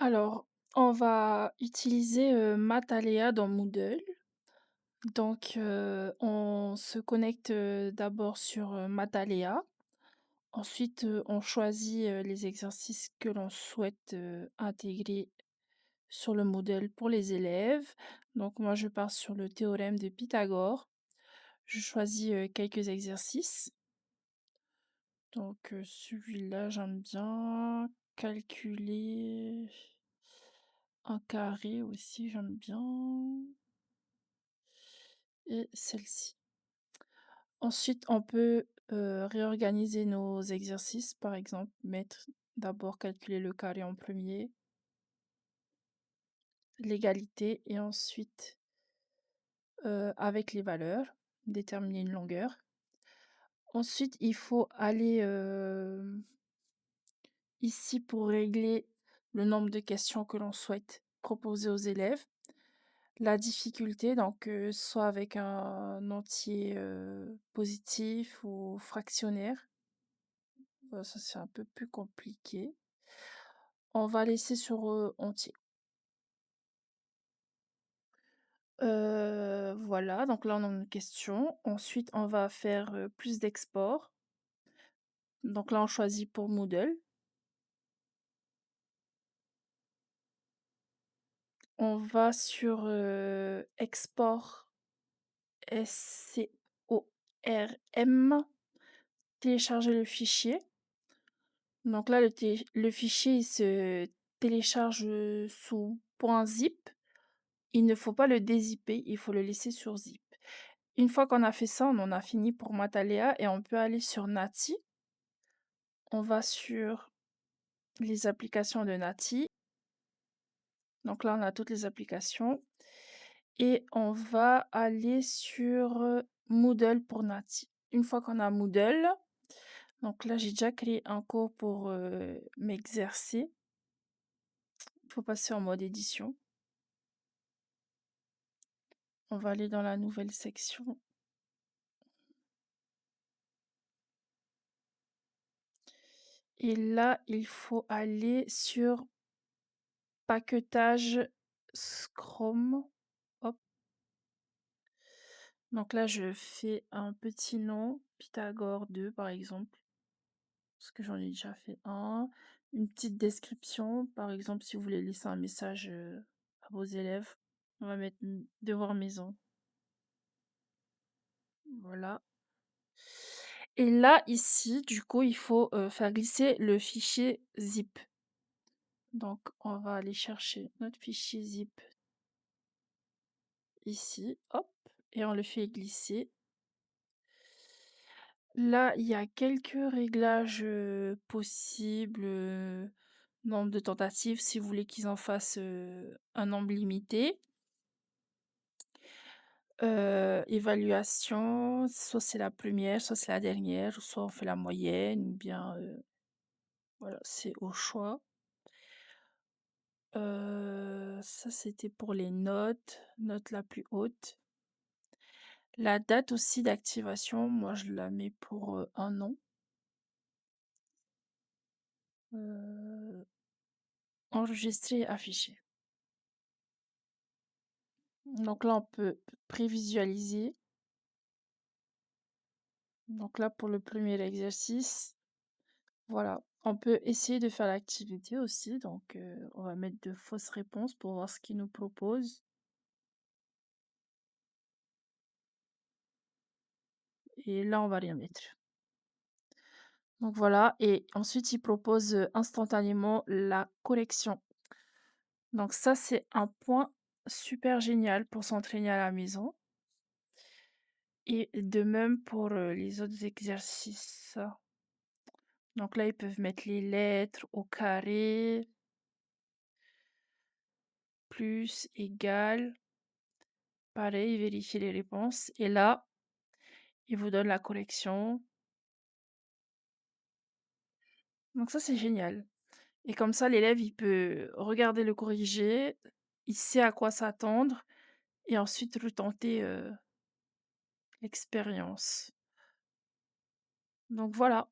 Alors, on va utiliser, Mataléa dans Moodle. Donc, on se connecte, d'abord sur, Mataléa. Ensuite, on choisit, les exercices que l'on souhaite, intégrer sur le Moodle pour les élèves. Donc moi, je pars sur le théorème de Pythagore. Je choisis, quelques exercices. Donc, celui-là, j'aime bien. Calculer un carré aussi, j'aime bien. Et celle-ci. Ensuite, on peut, réorganiser nos exercices, par exemple, mettre d'abord calculer le carré en premier, l'égalité et ensuite, avec les valeurs, déterminer une longueur. Ensuite, il faut aller, ici pour régler le nombre de questions que l'on souhaite proposer aux élèves. La difficulté, donc, soit avec un entier, positif ou fractionnaire. Ça, c'est un peu plus compliqué. On va laisser sur, entier. Voilà, donc là, on a une question. Ensuite, on va faire, plus d'export. Donc là, on choisit pour Moodle. On va sur, export, SCORM, télécharger le fichier. Donc là, le fichier, il se télécharge, sous .zip. Il ne faut pas le dézipper, il faut le laisser sur zip. Une fois qu'on a fait ça, on en a fini pour Mataléa et on peut aller sur Nati. On va sur les applications de Nati. Donc là, on a toutes les applications et on va aller sur, Moodle pour Nati. Une fois qu'on a Moodle, donc là, j'ai déjà créé un cours pour, m'exercer. Il faut passer en mode édition. On va aller dans la nouvelle section. Et là, il faut aller sur paquetage Scrum. Hop. Donc là, je fais un petit nom, Pythagore 2 par exemple, parce que j'en ai déjà fait un. Une petite description, par exemple, si vous voulez laisser un message, à vos élèves. On va mettre devoir maison. Voilà. Et là, ici, du coup, il faut, faire glisser le fichier zip. Donc on va aller chercher notre fichier zip ici, hop, et on le fait glisser. Là, il y a quelques réglages, possibles, nombre de tentatives si vous voulez qu'ils en fassent, un nombre limité. Évaluation, soit c'est la première, soit c'est la dernière, soit on fait la moyenne ou bien, voilà, c'est au choix. Ça c'était pour les notes, note la plus haute. La date aussi d'activation, moi je la mets pour, 1 an. Heu, enregistrer et afficher. Donc là, on peut prévisualiser. Donc là, pour le premier exercice, voilà. On peut essayer de faire l'activité aussi, donc on va mettre de fausses réponses pour voir ce qu'il nous propose et là, on va rien mettre. Donc voilà et ensuite, il propose, instantanément la correction. Donc ça, c'est un point super génial pour s'entraîner à la maison et de même pour, les autres exercices. Donc là, ils peuvent mettre les lettres au carré, plus, égal, pareil, vérifier les réponses et là, il vous donne la correction. Donc ça, c'est génial et comme ça, l'élève, il peut regarder le corrigé, il sait à quoi s'attendre et ensuite retenter, l'expérience. Donc voilà.